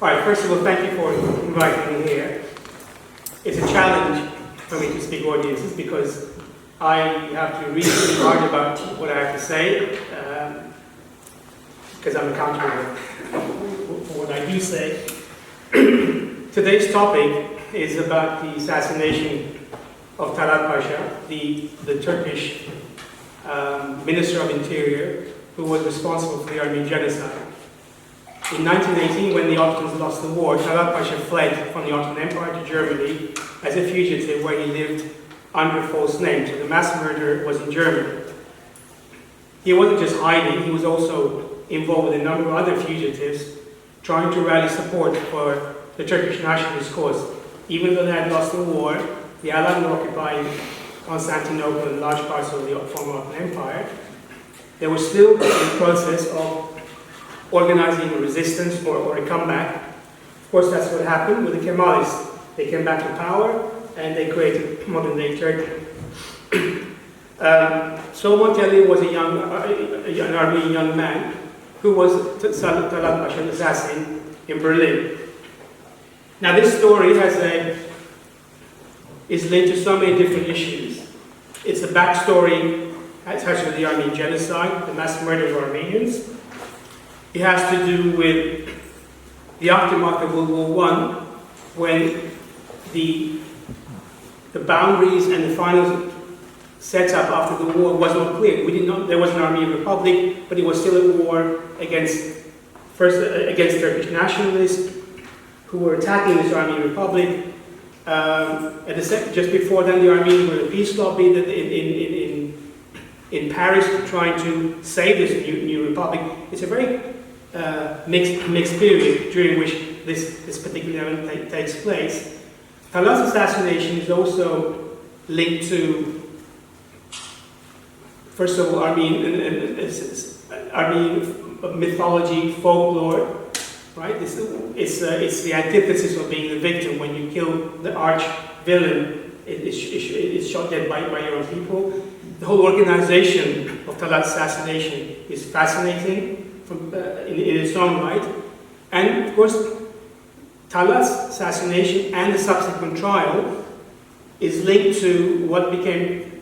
All right, first of all, thank you for inviting me here. It's a challenge for me to speak audiences because I have to read really hard about what I have to say because I'm accountable for what I do say. Today's topic is about the assassination of Talaat Pasha, the Turkish Minister of Interior, who was responsible for the Armenian genocide. In 1918, when the Ottomans lost the war, Talaat Pasha fled from the Ottoman Empire to Germany as a fugitive where he lived under a false name. So the mass murder was in Germany. He wasn't just hiding, he was also involved with a number of other fugitives trying to rally support for the Turkish nationalist cause. Even though they had lost the war, the Allies were occupying Constantinople and large parts of the former Ottoman Empire. They were still in the process of organizing a resistance or a comeback. Of course, that's what happened with the Kemalists. They came back to power and they created modern-day Turkey. Soghomon was an Armenian young man who was Talaat Pasha's assassin in Berlin. Now, this story is linked to so many different issues. It's a backstory attached to the Armenian genocide, the mass murder of Armenians. It has to do with the aftermath of World War I, when the boundaries and the final setup after the war was not clear. There was an Armenian Republic, but it was still at war against Turkish nationalists who were attacking this Armenian Republic. Just before then, the Armenians were a peace lobby in Paris trying to save this new republic. It's a very mixed period during which this particular event takes place. Talaat's assassination is also linked to, first of all, Armenian mythology, folklore, right? It's the antithesis of being the victim. When you kill the arch villain, it's shot dead by your own people. The whole organization of Talaat's assassination is fascinating in its own right. And of course, Talaat's assassination and the subsequent trial is linked to what became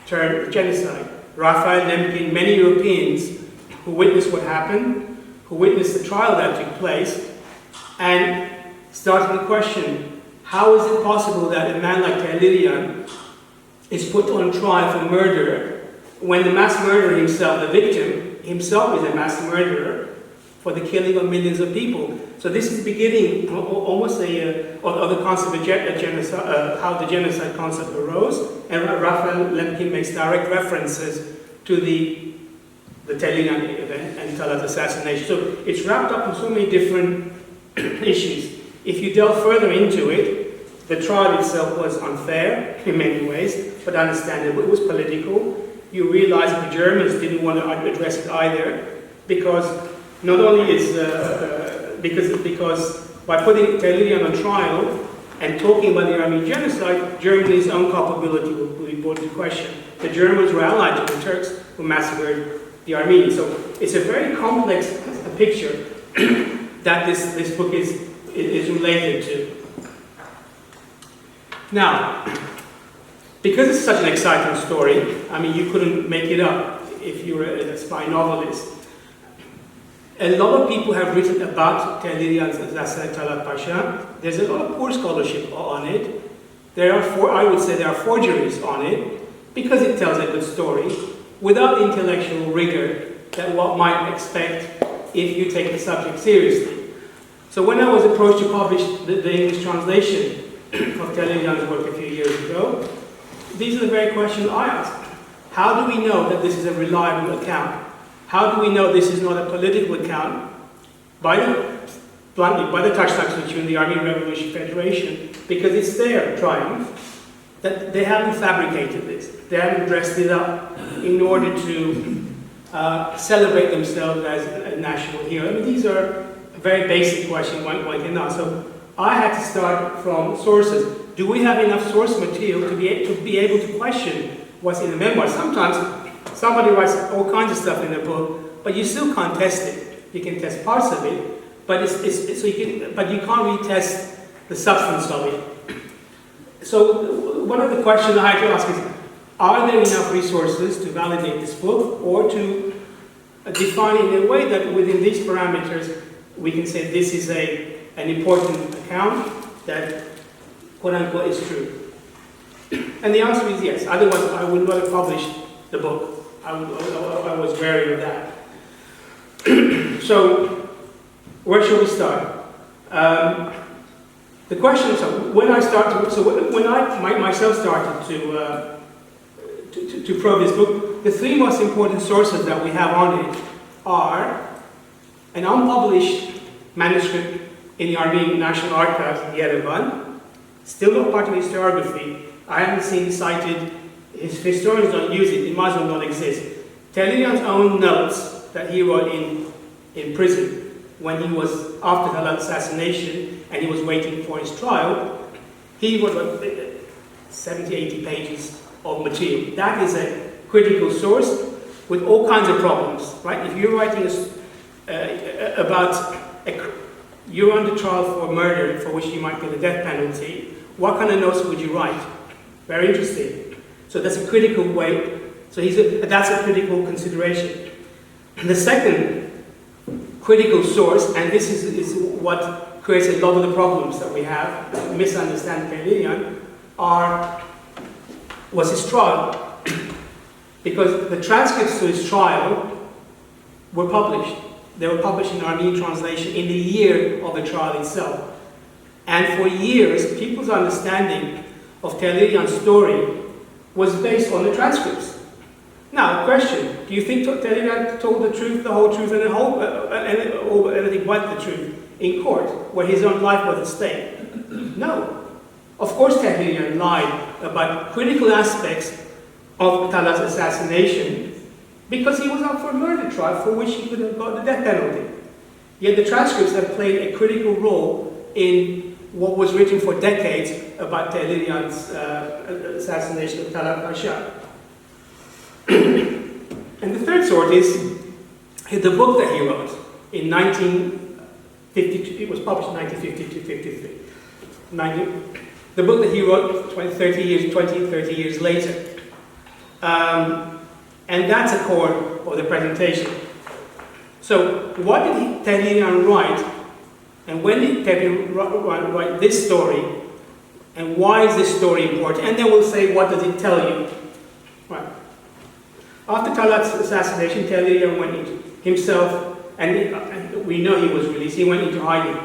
termed genocide. Raphael Lemkin, many Europeans who witnessed what happened, who witnessed the trial that took place, and started to question, how is it possible that a man like Tehlirian is put on trial for murder when the mass murderer himself, the victim, himself is a mass murderer for the killing of millions of people. So this is beginning almost of the concept of genocide, how the genocide concept arose, and Raphael Lemkin makes direct references to the Tehlirian event and Talaat's assassination. So it's wrapped up in so many different issues. If you delve further into it, the trial itself was unfair in many ways, but understandable. It was political. You realize the Germans didn't want to address it either, because not only is because by putting Tehlirian on trial and talking about the Armenian genocide, Germany's own culpability will be brought into question. The Germans were allied to the Turks who massacred the Armenians. So it's a very complex picture that this book is related to. Now, because it's such an exciting story, I mean, you couldn't make it up if you were a spy novelist. A lot of people have written about Tehlirian's assassination, Talaat Pasha. There's a lot of poor scholarship on it. I would say there are forgeries on it, because it tells a good story, without the intellectual rigor that one might expect if you take the subject seriously. So when I was approached to publish the English translation of Tehlirian's work a few years ago, these are the very questions I asked. How do we know that this is a reliable account? How do we know this is not a political account bluntly, by the Tash Institute and the Armenian Revolutionary Federation? Because it's their triumph that they haven't fabricated this. They haven't dressed it up in order to celebrate themselves as a national hero. I mean, these are very basic questions one can ask. So I had to start from sources. Do we have enough source material to be able to question what's in the memoir? Sometimes somebody writes all kinds of stuff in a book, but you still can't test it. You can test parts of it, but but you can't really test the substance of it. So one of the questions I had to ask is, are there enough resources to validate this book, or to define it in a way that within these parameters we can say this is an important account that quote unquote is true? And the answer is yes, otherwise I would not have published the book. I was wary of that. So, where should we start? The question is, when I myself started to probe this book, the three most important sources that we have on it are an unpublished manuscript in the Armenian National Archives in Yerevan, still not part of historiography. I haven't seen it cited. Historians don't use it. It might as well not exist. Tehlirian's own notes that he wrote in prison when he was after the Talaat assassination and he was waiting for his trial, he wrote about 70, 80 pages of material. That is a critical source with all kinds of problems, right? If you're writing you're under trial for murder for which you might get the death penalty, what kind of notes would you write? Very interesting. So that's a critical way. So that's a critical consideration. And the second critical source, and this is what creates a lot of the problems that we have, misunderstand Tehlirian, was his trial. Because the transcripts to his trial were published. They were published in Armenian translation in the year of the trial itself. And for years, people's understanding of Tehlirian's story was based on the transcripts. Now, question, do you think Tehlirian told the truth, the whole truth, and anything but the truth in court, where his own life was at stake? No. Of course Tehlirian lied about critical aspects of Talaat's assassination because he was up for a murder trial for which he could have got the death penalty. Yet the transcripts have played a critical role in what was written for decades about Tehlirian's assassination of Talaat Pasha. And the third sort is the book that he wrote in 1952. It was published in 1952-53. The book that he wrote 20, 30 years later. And that's a core of the presentation. So what did Tehlirian write? And when did Tehlirian write this story? And why is this story important? And then we'll say, what does it tell you? Right. After Talaat's assassination, Tehlirian went into himself, and we know he was released, he went into hiding.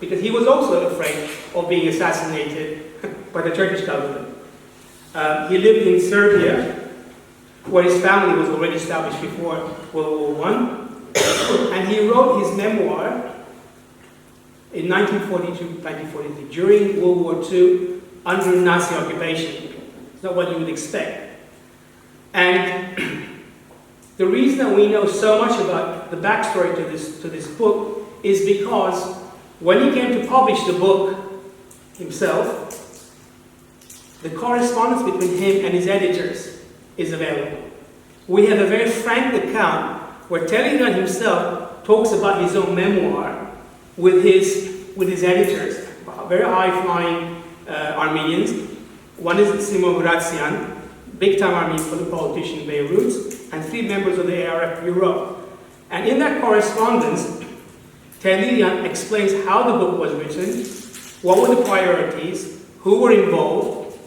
Because he was also afraid of being assassinated by the Turkish government. He lived in Serbia, where his family was already established before World War I. And he wrote his memoir in 1942-1943, during World War II, under Nazi occupation. It's not what you would expect. And the reason that we know so much about the backstory to this book is because when he came to publish the book himself, the correspondence between him and his editors is available. We have a very frank account where Tehlirian himself talks about his own memoir with his editors, very high-flying Armenians. One is Simo Muratzian, big-time Armenian politician in Beirut, and 3 members of the ARF Bureau. And in that correspondence, Tehlirian explains how the book was written, what were the priorities, who were involved,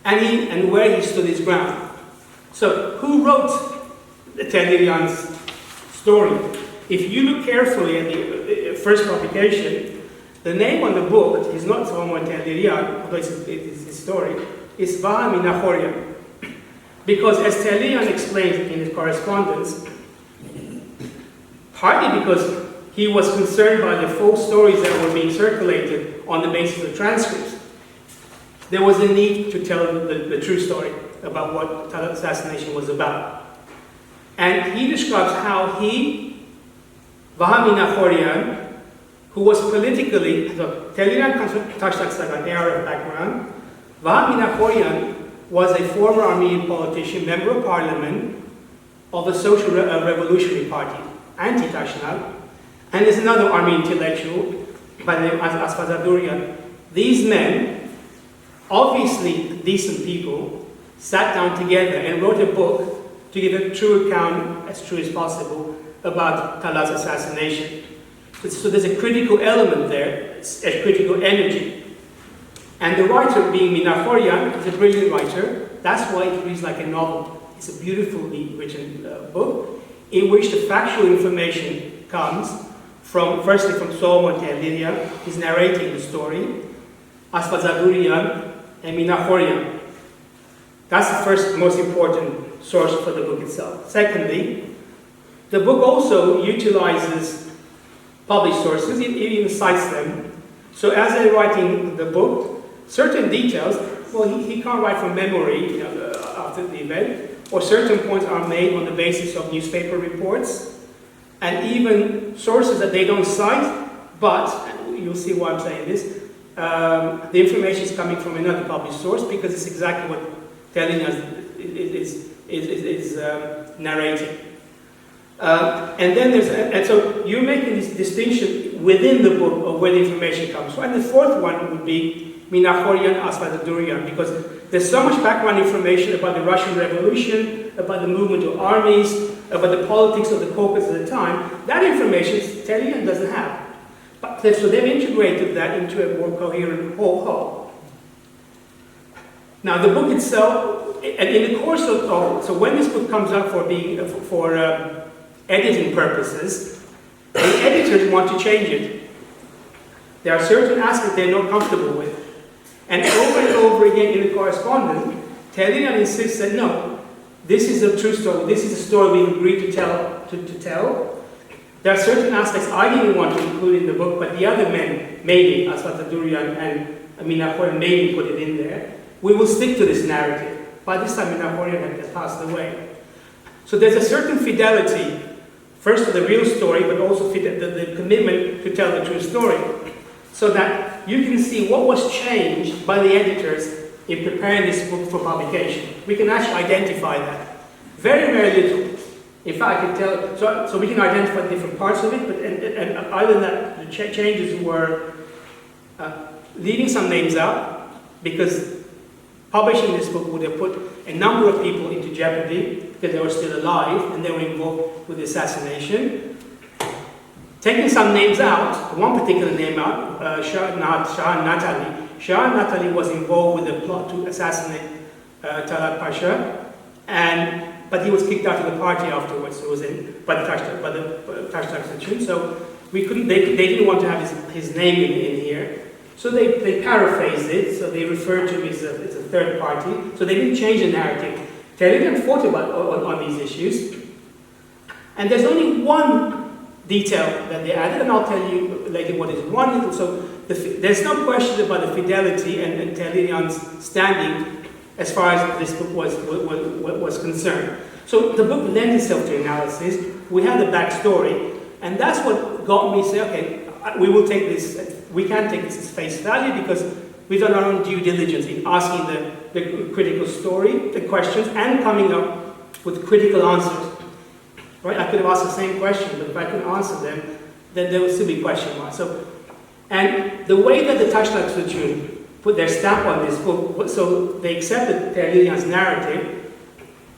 and where he stood his ground. So, who wrote Tehlirian's story? If you look carefully at the first publication, the name on the book is not Soghomon Tehlirian, although it's his story, it's Vahami Nahorian. Because as Tehlirian explains in his correspondence, partly because he was concerned by the false stories that were being circulated on the basis of transcripts, there was a need to tell the true story about what Talaat assassination was about. And he describes how he, Vahami Nahorian, who was politically, so Tehlirian comes from Tashtakstan, ARF background. Vahami Nahorian was a former Armenian politician, member of parliament of the Social Revolutionary Party, anti-Tashnal, And there's another Armenian intellectual by the name of Tehlirian. These men, obviously decent people, sat down together and wrote a book to give a true account, as true as possible, about Talaat's assassination. So there's a critical element there, a critical energy. And the writer, being Minaforian, is a brilliant writer. That's why it reads like a novel. It's a beautifully written book in which the factual information comes from, firstly from Soghomon Tehlirian, he's narrating the story, Asfazadurian, and Minaforian. That's the first most important source for the book itself. Secondly, the book also utilizes published sources, it even cites them. So as they're writing the book, certain details, well, he can't write from memory, after the event, or certain points are made on the basis of newspaper reports, and even sources that they don't cite, but, and you'll see why I'm saying this, the information is coming from another published source because it's exactly what Tehlirian is narrating. And then and so you're making this distinction within the book of where the information comes from. And the fourth one would be Minaforian Asfazadurian, because there's so much background information about the Russian Revolution, about the movement of armies, about the politics of the Caucasus at the time. That information Tehlirian doesn't have. But so they've integrated that into a more coherent whole. Now the book itself, and in the course of so when this book comes up for being editing purposes, the editors want to change it. There are certain aspects they're not comfortable with. And over again in the correspondence, Tehlirian insists that no, this is a true story, this is a story we agreed to tell. There are certain aspects I didn't want to include in the book, but the other men, maybe, Asfazadurian and Minaforian, maybe put it in there. We will stick to this narrative. By this time, Minaforian had passed away. So there's a certain fidelity, first to the real story, but also the commitment to tell the true story. So that you can see what was changed by the editors in preparing this book for publication. We can actually identify that. Very, very little. In fact, I can tell, so we can identify different parts of it, but and other than that, the changes were leaving some names out, because publishing this book would have put a number of people into jeopardy because they were still alive and they were involved with the assassination. Taking some names out, one particular name out, Shah Natali. Shah Natali was involved with the plot to assassinate Talaat Pasha, but he was kicked out of the party afterwards. It was by the Tashdaq Institute. So we couldn't. They didn't want to have his name in here. So they paraphrased it. So they referred to him as a third party. So they didn't change the narrative. Tehlirian fought on these issues, and there's only one detail that they added, and I'll tell you later what is one. So there's no question about the fidelity and Tehlirian's standing as far as this book was concerned. So the book lends itself to analysis. We have the backstory, and that's what got me to say, okay, we will take this. We can't take this as face value because we've done our own due diligence in asking the critical story, the questions, and coming up with critical answers. Right? I could have asked the same question, but if I couldn't answer them, then there would still be question marks. So, and the way that the Tashdaq Institute put their stamp on this book, so they accepted Tehlirian's narrative.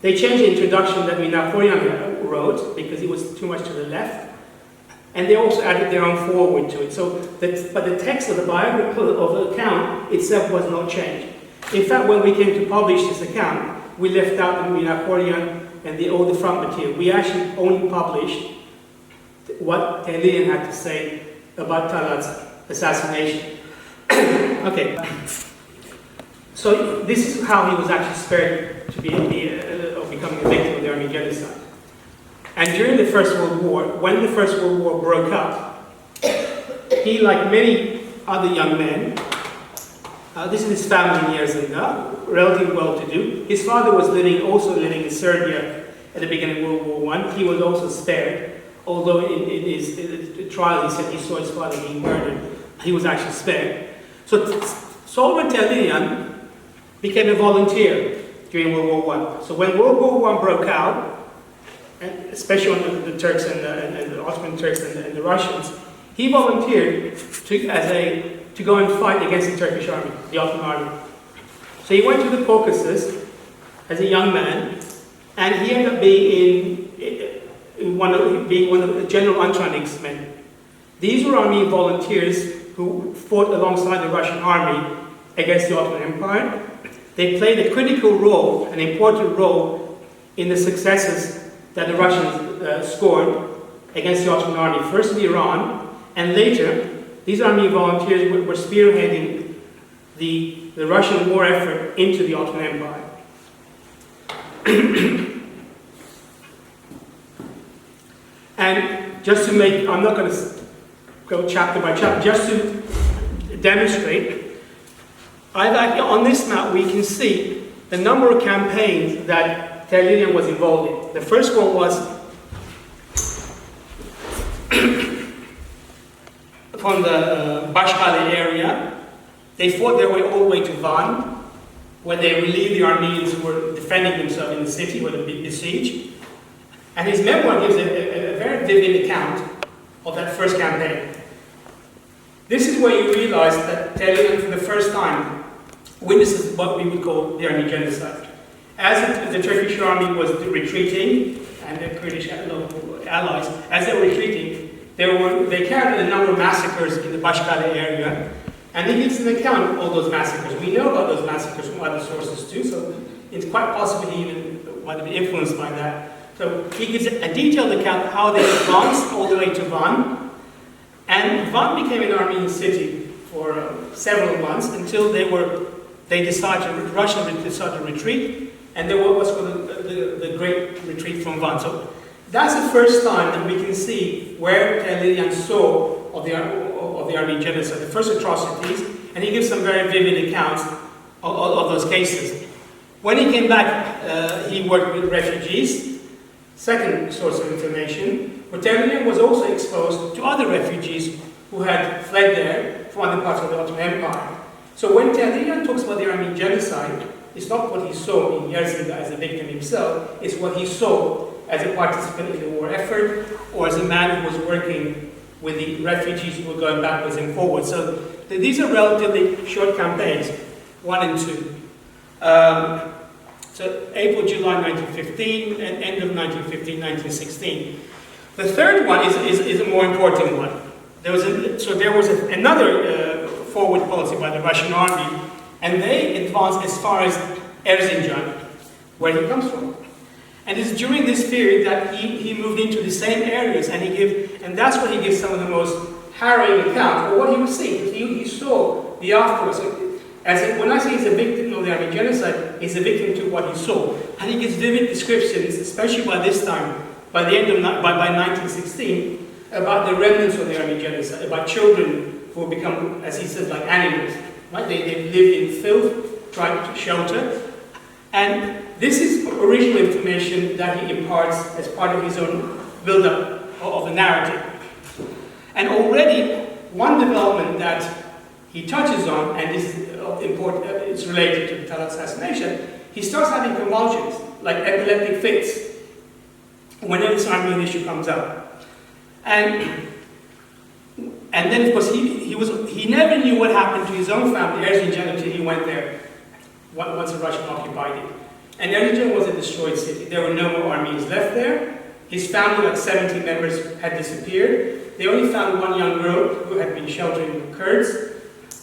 They changed the introduction that Minaforian wrote because it was too much to the left, and they also added their own foreword to it. So, but the text of the biography of the account itself was not changed. In fact, when we came to publish this account, we left out the Minaforian and all the front material. We actually only published what Tehlirian had to say about Talaat's assassination. Okay. So this is how he was actually spared to of becoming a victim of the Armenian genocide. And during the First World War, when the First World War broke up, he, like many other young men, this is his family in Yerzinga, relatively well-to-do. His father was also living in Serbia at the beginning of World War I. He was also spared, although in his trial he said he saw his father being murdered. He was actually spared. So Soghomon Tehlirian became a volunteer during World War I. So when World War I broke out, and especially on the Turks and the Ottoman Turks and the Russians, he volunteered to go and fight against the Turkish army, the Ottoman army. So he went to the Caucasus as a young man, and he ended up being one of the General Antranik's men. These were Armenian volunteers who fought alongside the Russian army against the Ottoman Empire. They played a critical role, an important role, in the successes that the Russians scored against the Ottoman army, first in Iran, and later, these Armenian volunteers were spearheading the Russian war effort into the Ottoman Empire. And just to make, I'm not going to go chapter by chapter, just to demonstrate, on this map we can see the number of campaigns that Tehlirian was involved in. The first one was from the Bashkali area. They fought their way all the way to Van, where they relieved the Armenians who were defending themselves in the city, where they besieged. And his memoir gives a very vivid account of that first campaign. This is where you realize that Tehlirian, for the first time, witnesses what we would call the Armenian genocide. As the Turkish army was retreating, and the Kurdish allies, as they were retreating, they carried out a number of massacres in the Bashkali area, and he gives an account of all those massacres. We know about those massacres from other sources too, so it's quite possible he even might have been influenced by that. So he gives a detailed account of how they advanced all the way to Van, and Van became an Armenian city for several months until Russia decided to retreat, and there was the Great Retreat from Van. So that's the first time that we can see where Tehlirian saw of the Armenian genocide, the first atrocities, and he gives some very vivid accounts of those cases. When he came back, he worked with refugees. Second source of information, but Tehlirian was also exposed to other refugees who had fled there from other parts of the Ottoman Empire. So when Tehlirian talks about the Armenian genocide, it's not what he saw in Erzincan as a victim himself, it's what he saw as a participant in the war effort, or as a man who was working with the refugees who were going backwards and forwards. So these are relatively short campaigns, 1 and 2. So April, July 1915, and end of 1915, 1916. The third one is a more important one. There was another forward policy by the Russian army, and they advanced as far as Erzincan, where he comes from. And it's during this period that he moved into the same areas, and that's where he gives some of the most harrowing accounts of what he was seeing. He saw the afterwards. When I say he's a victim of the Armenian genocide, he's a victim to what he saw. And he gives vivid descriptions, especially by this time, by 1916, about the remnants of the Armenian genocide, about children who have become, as he says, like animals. Right? They lived in filth, tried to shelter. And this is original information that he imparts as part of his own build-up of the narrative. And already, one development that he touches on, and this is important, it's related to the Talaat assassination, he starts having convulsions, like epileptic fits, whenever this Armenian issue comes up. And then, of course, he never knew what happened to his own family, Erzincan, until he went there, once the Russians occupied it. And Erzincan was a destroyed city. There were no more Armenians left there. His family, like 17 members, had disappeared. They only found one young girl who had been sheltering the Kurds,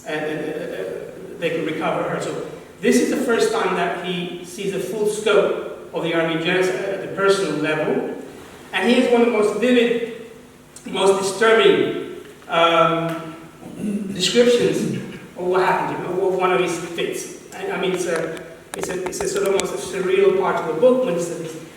and they could recover her. So this is the first time that he sees the full scope of the Armenian genocide at the personal level. And he has one of the most vivid, most disturbing descriptions of what happened to him, of one of his fits. I mean, it's a sort of almost a surreal part of the book when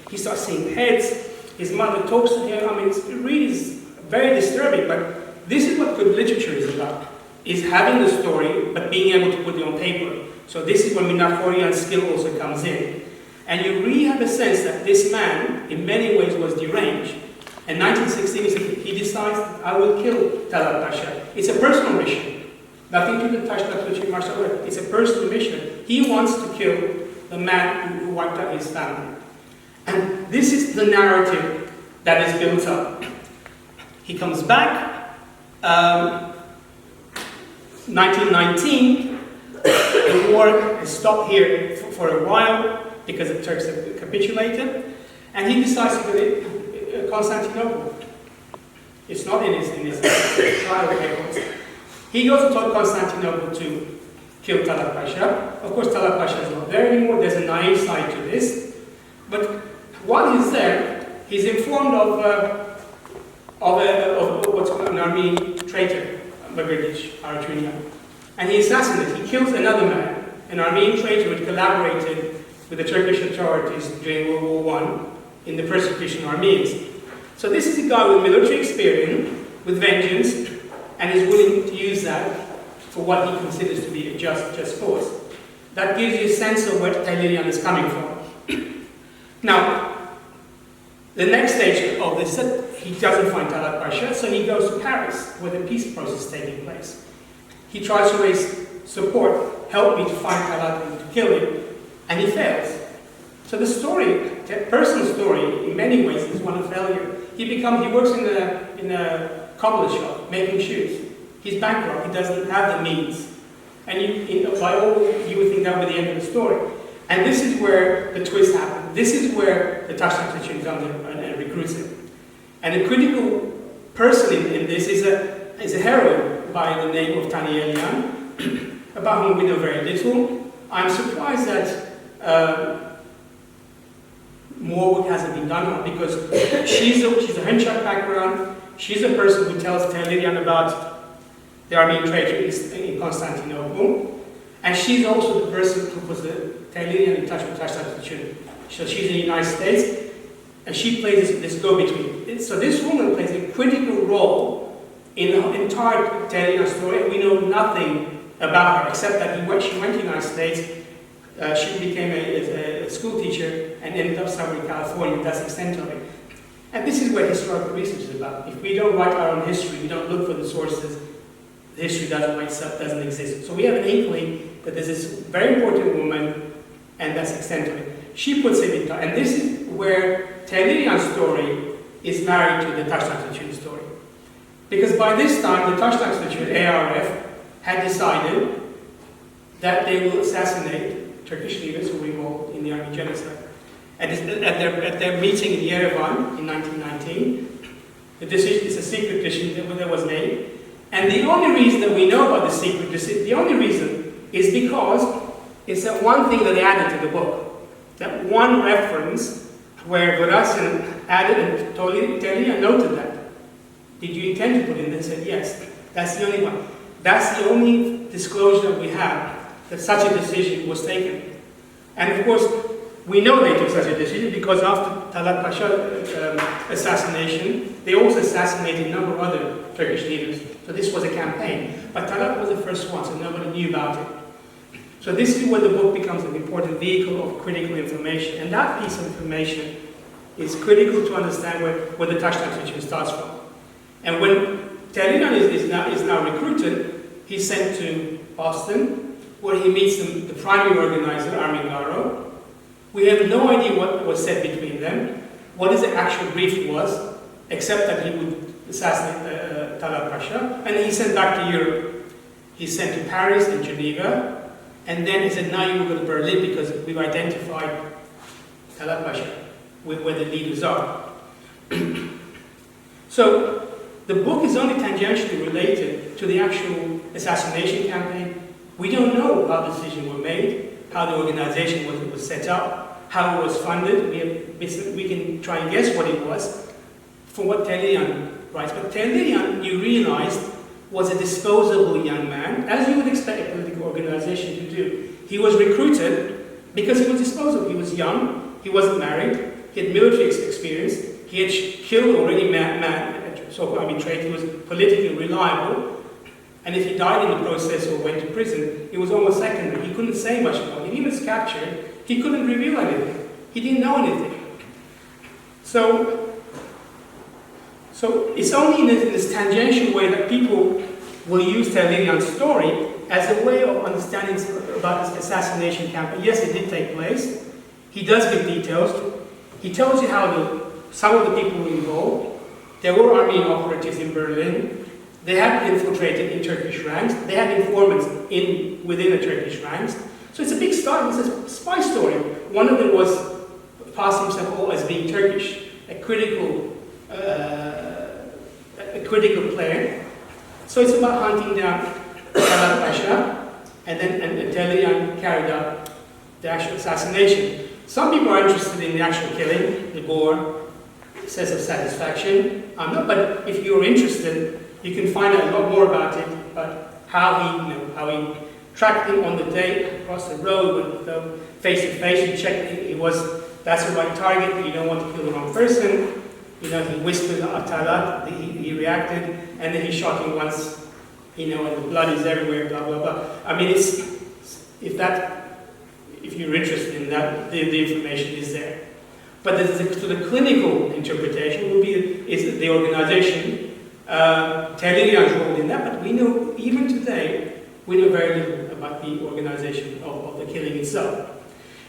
he starts seeing heads. His mother talks to him. I mean, it really is very disturbing, but this is what good literature is about. Is having the story, but being able to put it on paper. So this is when Minaforian's skill also comes in. And you really have a sense that this man, in many ways, was deranged. In 1916, he decides, I will kill Talaat Pasha. It's a personal mission. Nothing to touch that which martial art. It's a personal mission. He wants to kill the man who wiped out his family. And this is the narrative that is built up. He comes back, 1919, the war has stopped here for a while because the Turks have capitulated, and he decides to go to Constantinople. It's not in his trial records. He goes to Constantinople to kill Talaat Pasha. Of course, Talaat Pasha is not there anymore. There's a naive side to this. But while he's there, he's informed of what's called an Armenian traitor, Bagirdish, Armenian. And he assassinates, he kills another man, an Armenian traitor who had collaborated with the Turkish authorities during World War I in the persecution of Armenians. So this is a guy with military experience, with vengeance, and is willing to use that for what he considers to be a just cause. That gives you a sense of where Tehlirian is coming from. Now, the next stage of this, he doesn't find Talaat Pasha, so he goes to Paris, where the peace process is taking place. He tries to raise support, help me to find Talaat and to kill him, and he fails. So the story, the personal story, in many ways, is one of failure. He works in a cobbler shop, making shoes. He's bankrupt, he doesn't have the means. And by all, you would think that would be the end of the story. And this is where the twist happens. This is where the Tasht Institute comes in and recruits him. And a critical person in this is a heroine by the name of Tehlirian, about whom we know very little. I'm surprised that more work hasn't been done on, because she's a Hunchak background. She's a person who tells Tehlirian about the Armenian traitor in Constantinople, and she's also the person who puts the Tehlirian in touch with Tasht Institute. So she's in the United States, and she plays this go-between. So this woman plays a critical role in the entire Tehlirian story, and we know nothing about her except that she went to the United States. She became a school teacher and ended up somewhere in California. That's the extent of it. And this is what historical research is about. If we don't write our own history, we don't look for the sources, the history doesn't write itself, doesn't exist. So we have an inkling that there's this very important woman, and that's the extent of it. She puts it in touch. And this is where Tehlirian's story is married to the Tasht Institute story. Because by this time, the Tasht Institute, ARF, had decided that they will assassinate Turkish leaders who were involved in the Armenian genocide. At their meeting in Yerevan in 1919, the decision is a secret decision that was made. And the only reason that we know about the secret decision, the only reason is because it's that one thing that they added to the book. That one reference where Gomidas added, and Tehlirian noted that. Did you intend to put in? They said yes. That's the only one. That's the only disclosure that we have that such a decision was taken. And of course, we know they took such a decision because after Talaat Pasha assassination, they also assassinated a number of other Turkish leaders. So this was a campaign. But Talaat was the first one, so nobody knew about it. So this is where the book becomes an important vehicle of critical information. And that piece of information is critical to understand where the Tasht Institute starts from. And when Tehlirian is now recruited, he's sent to Boston, where he meets the primary organizer, Armin Garo. We have no idea what was said between them, what his actual brief was, except that he would assassinate Talaat Pasha, and he's sent back to Europe. He's sent to Paris and Geneva, and then he said, now you will go to Berlin because we've identified Talaat Pasha, where the leaders are. So the book is only tangentially related to the actual assassination campaign. We don't know how decisions were made, how the organization was set up, how it was funded. We can try and guess what it was from what Tehlirian writes. But Tehlirian, you realized, was a disposable young man, as you would expect a political organization to do. He was recruited because he was disposable. He was young, he wasn't married, he had military experience, he had killed already so-called Army trade, he was politically reliable. And if he died in the process or went to prison, it was almost secondary. He couldn't say much more. If he was captured, he couldn't reveal anything. He didn't know anything. So it's only in this tangential way that people will use Tehlirian's story as a way of understanding about this assassination campaign. Yes, it did take place. He does give details. He tells you how some of the people were involved. There were Armenian operatives in Berlin. They had infiltrated in Turkish ranks. They had informants within the Turkish ranks. So it's a big story. It's a spy story. One of them passed himself as being Turkish, a critical player. So it's about hunting down Talaat Pasha, and Tehlirian carried out the actual assassination. Some people are interested in the actual killing, the gore, sense of satisfaction. I'm not, but if you're interested, you can find out a lot more about it, but how he tracked him on the day across the road, with face to face. He checked that's the right target. You don't want to kill the wrong person. He whispered Talaat. He reacted, and then he shot him once. And the blood is everywhere. Blah blah blah. I mean, if you're interested in that, the information is there. But the clinical interpretation is the organization, Tehlirian's role in that. But we know, even today, we know very little about the organization of the killing itself.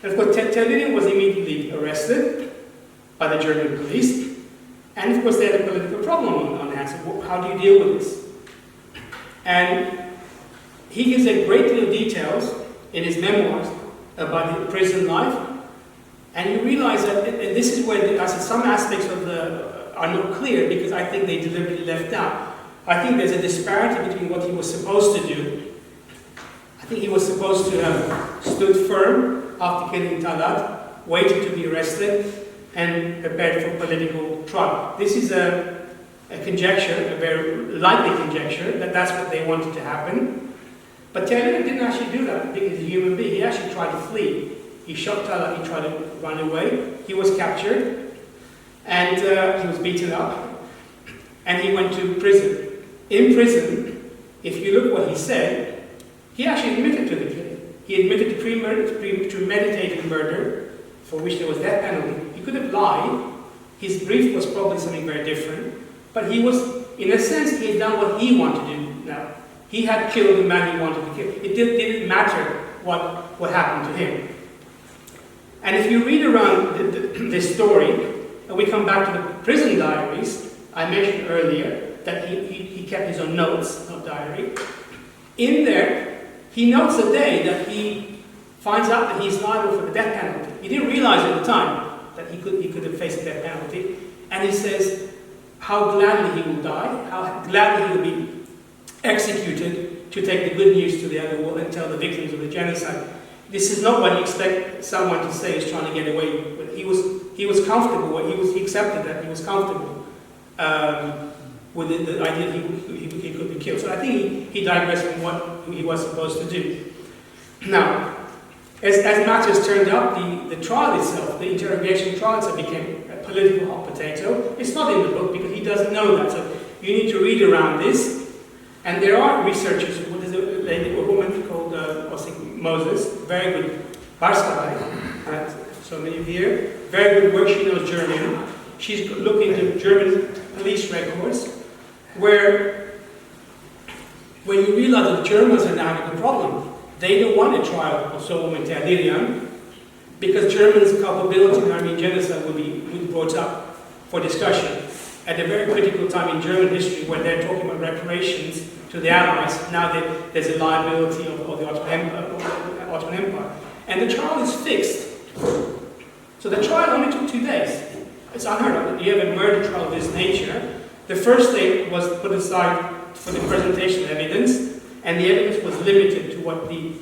And of course, Tehlirian was immediately arrested by the German police. And of course, they had a political problem on hands. So how do you deal with this? And he gives a great deal of details in his memoirs about his prison life. And you realize that, and this is where some aspects of are not clear, because I think they deliberately left out. I think there's a disparity between what he was supposed to do. I think he was supposed to have stood firm after killing Talaat, waited to be arrested, and prepared for political trial. This is a conjecture, a very likely conjecture, that's what they wanted to happen. But Tehlirian didn't actually do that because he's a human being. He actually tried to flee. He shot Talaat, he tried to run away. He was captured, and he was beaten up, and he went to prison. In prison, if you look what he said, he actually admitted to the killing. He admitted to premeditated murder, for which there was death penalty. He could have lied. His brief was probably something very different. But he was, in a sense, he had done what he wanted to do now. He had killed the man he wanted to kill. It didn't matter what happened to him. And if you read around this story, and we come back to the prison diaries, I mentioned earlier that he kept his own notes, not diary. In there, he notes the day that he finds out that he's liable for the death penalty. He didn't realize at the time that he could have faced the death penalty. And he says how gladly he will die, how gladly he will be executed to take the good news to the other world and tell the victims of the genocide. This is not what you expect someone to say is trying to get away with. He was comfortable. He accepted that he was comfortable with the idea that he could be killed. So I think he digressed from what he was supposed to do. Now, as matters turned out, the trial itself, the interrogation trial itself, became a political hot potato. It's not in the book because he doesn't know that. So you need to read around this. And there are researchers. There's a woman called Moses, very good Pasha, so many of you here, very good work. She knows German. She's looking into German police records, where when you realize that the Germans are now having a problem, they don't want a trial of Soghomon Tehlirian, because Germans' culpability in the Armenian genocide will be brought up for discussion at a very critical time in German history, where they're talking about reparations to the Allies. Now there's a liability of the Ottoman Empire. And the trial is fixed. So the trial only took 2 days. It's unheard of. You have a murder trial of this nature. The first day was put aside for the presentation of evidence, and the evidence was limited to what the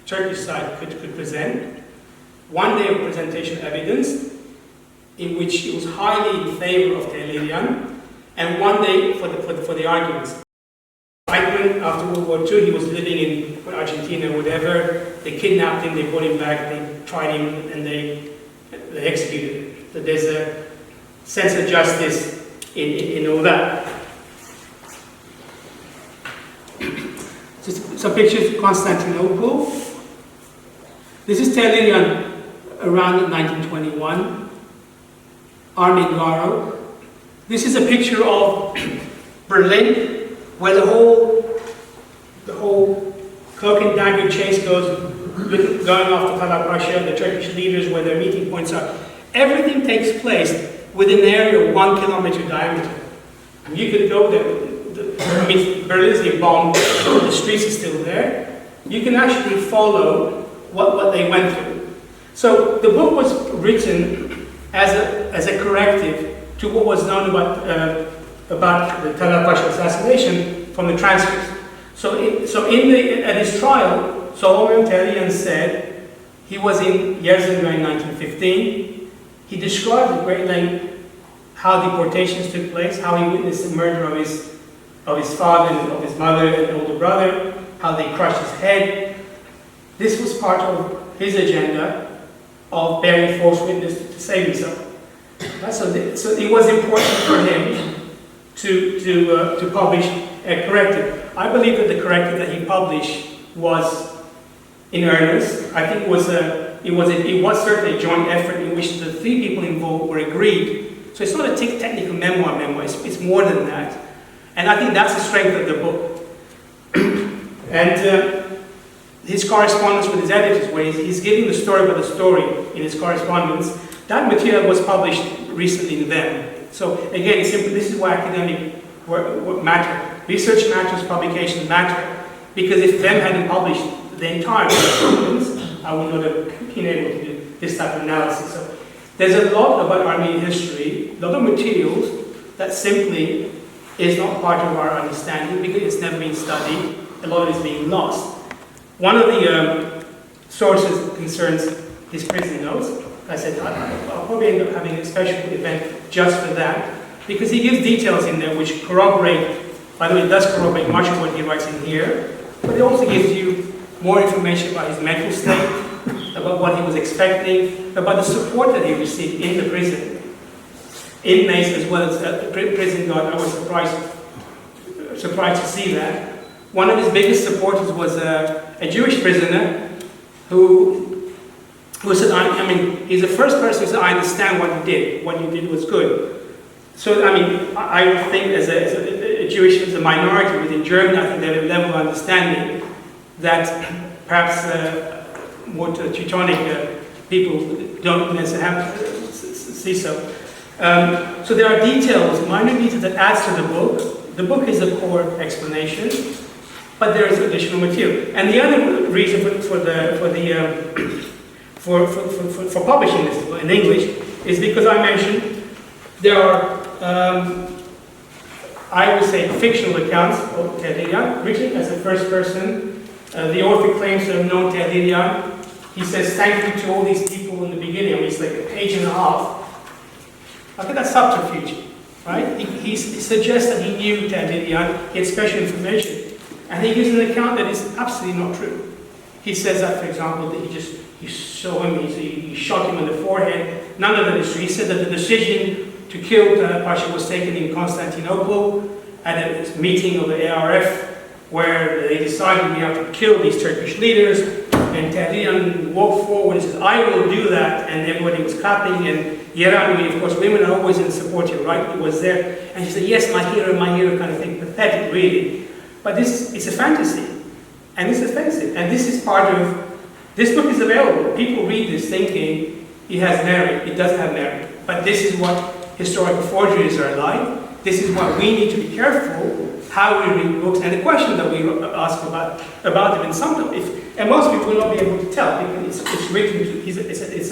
Turkish side could present. 1 day of presentation of evidence, in which it was highly in favor of Tehlirian, and 1 day for the arguments. After World War II, he was living in Argentina or whatever. They kidnapped him, they brought him back, they tried him, and they executed him. So there's a sense of justice in all that. Just some pictures of Constantinople. This is Tehlirian around 1921. Armin Garo. This is a picture of Berlin, where the whole cloak and dagger chase goes, going off to Talaat Pasha, the Turkish leaders, where their meeting points are. everything takes place within an area of 1 kilometer diameter. And you could go there, Berlin's been bombed, the streets are still there. You can actually follow what they went through. So the book was written as a corrective to what was known about the Talaat Pasha assassination from the transcripts. So at his trial, Soghomon Tehlirian said he was in Yerzurumga in 1915. He described at great length how deportations took place, how he witnessed the murder of his father and of his mother and older brother, how they crushed his head. This was part of his agenda of bearing false witness to save himself. So it was important for him to publish a corrective. I believe that the corrective that he published was in earnest. I think it was certainly a joint effort in which the 3 people involved were agreed. So it's not a technical memoir, it's more than that. And I think that's the strength of the book. And his correspondence with his editors, where he's giving the story by the story in his correspondence, that material was published recently in them. So again, this is why academic work matter. Research matters, publication matter, because if them hadn't published the entire correspondence, I would not have been able to do this type of analysis. So there's a lot about Armenian history, a lot of materials that simply is not part of our understanding because it's never been studied. A lot of it is being lost. One of the sources concerns his prison notes. I said I'll probably end up having a special event just for that, because he gives details in there which corroborate, by the way, it does corroborate much of what he writes in here, but it also gives you more information about his mental state, about what he was expecting, about the support that he received in the prison. Inmates as well as the prison guard, I was surprised to see that. One of his biggest supporters was a Jewish prisoner who said, he's the first person who said, I understand what you did was good. So, I think as a Jewish, as a minority within Germany, I think they have a level of understanding that perhaps more Teutonic people don't necessarily have to see so. So there are details, minor details that adds to the book. The book is the core explanation, but there is additional material. And the other reason for publishing this in English is because I mentioned there are, I would say, fictional accounts of Tehlirian, written as a first person. The author claims to have known Tehlirian. He says, thank you to all these people in the beginning. It's like a page and a half. Look at that subterfuge, right? He suggests that he knew Tehlirian, he had special information. And he gives an account that is absolutely not true. He says that, for example, that he saw him, he shot him in the forehead. None of that is true. He said that the decision to kill Pasha was taken in Constantinople at a meeting of the ARF, where they decided we have to kill these Turkish leaders. And Tehlirian walked forward and says, I will do that. And everybody was clapping. And Yerani, of course, women are always in support here, right? He was there. And she said, yes, my hero kind of thing. Pathetic, really. But it's a fantasy. And it's offensive. And this is part of, this book is available. People read this thinking it has merit. It does have merit. But this is what historical forgeries are like. This is why we need to be careful how we read books and the questions that we ask about them. And most people will not be able to tell because it's written. It's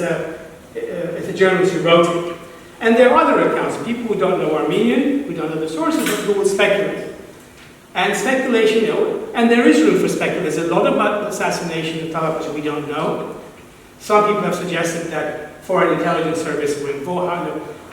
a journalist who wrote it. And there are other accounts. People who don't know Armenian, who don't know the sources, but who will speculate. And speculation, and there is room for speculation. There's a lot about the assassination of Talaat Pasha we don't know. Some people have suggested that foreign intelligence services were involved,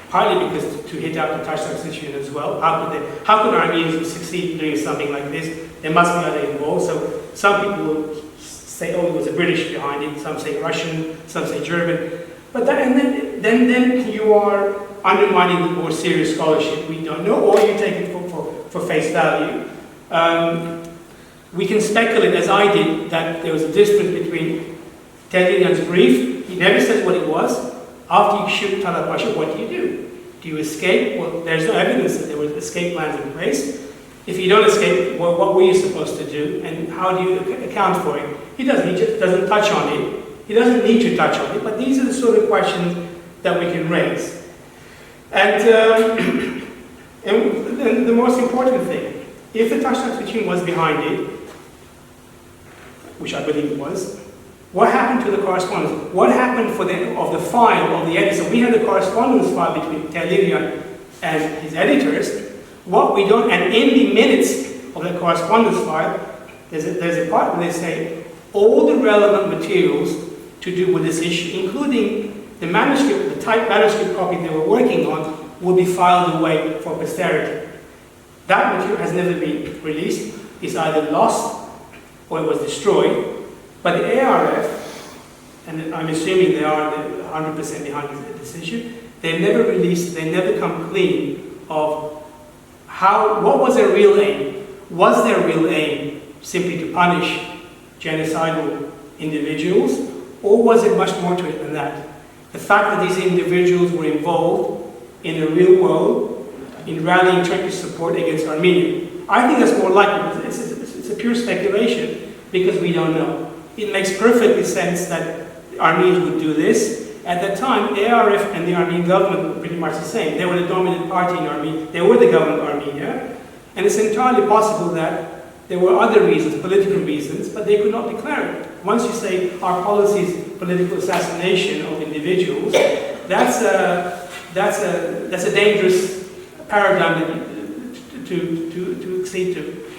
partly because to hit out the Tasht situation as well. How could Armenians succeed in doing something like this? There must be other involved. So some people will say, oh, it was a British behind it. Some say Russian. Some say German. But then you are undermining the more serious scholarship we don't know, or you take it for face value. We can speculate, as I did, that there was a difference between Tehlirian's brief. He never says what it was. After you shoot Talaat Pasha, what do? Do you escape? Well, there's no evidence that there were escape plans in place. If you don't escape, well, what were you supposed to do? And how do you account for it? He just doesn't touch on it. He doesn't need to touch on it. But these are the sort of questions that we can raise. And, and the most important thing, if the Talaat regime was behind it, which I believe it was, what happened to the correspondence? What happened of the file of the editor? We had the correspondence file between Tehlirian and his editors. What we don't, and in the minutes of the correspondence file, there's a part where they say all the relevant materials to do with this issue, including the manuscript, the typed manuscript copy they were working on, will be filed away for posterity. That material has never been released. It's either lost or it was destroyed. But the ARF, and I'm assuming they are 100% behind the decision, they never released, they never come clean of what was their real aim? Was their real aim simply to punish genocidal individuals, or was it much more to it than that? The fact that these individuals were involved in the real world in rallying Turkish support against Armenia. I think that's more likely. It's a pure speculation because we don't know. It makes perfectly sense that the Armenians would do this. At that time, ARF and the Armenian government were pretty much the same. They were the dominant party in Armenia. They were the government of Armenia. And it's entirely possible that there were other reasons, political reasons, but they could not declare it. Once you say our policy is political assassination of individuals, that's a dangerous paradigm to accede to,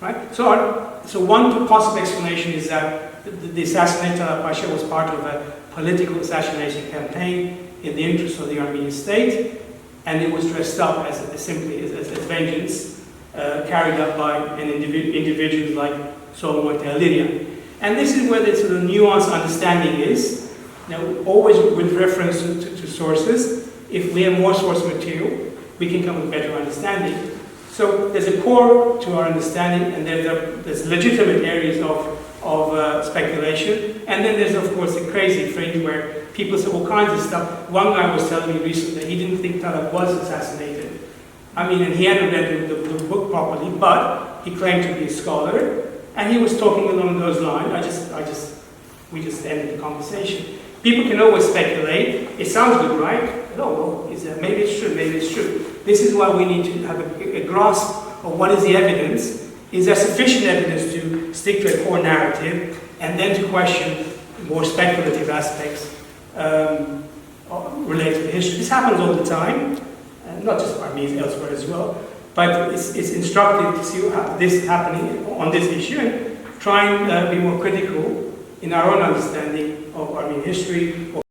right? So one possible explanation is that the assassination of Pasha was part of a political assassination campaign in the interest of the Armenian state, and it was dressed up as simply as vengeance carried out by individuals like Soghomon Tehlirian. And this is where the sort of nuanced understanding is. Now, always with reference to sources. If we have more source material, we can come with better understanding. So there's a core to our understanding, and there's legitimate areas of speculation. And then there's, of course, the crazy fringe where people say all kinds of stuff. One guy was telling me recently that he didn't think Talaat was assassinated. I mean, and he hadn't read the book properly, but he claimed to be a scholar, and he was talking along those lines. We just ended the conversation. People can always speculate. It sounds good, right? No, maybe it's true, maybe it's true. This is why we need to have a grasp of what is the evidence. Is there sufficient evidence to stick to a core narrative, and then to question more speculative aspects related to history? This happens all the time, not just by me, elsewhere as well. But it's instructive to see this happening on this issue and try and be more critical in our own understanding of Armenian history, or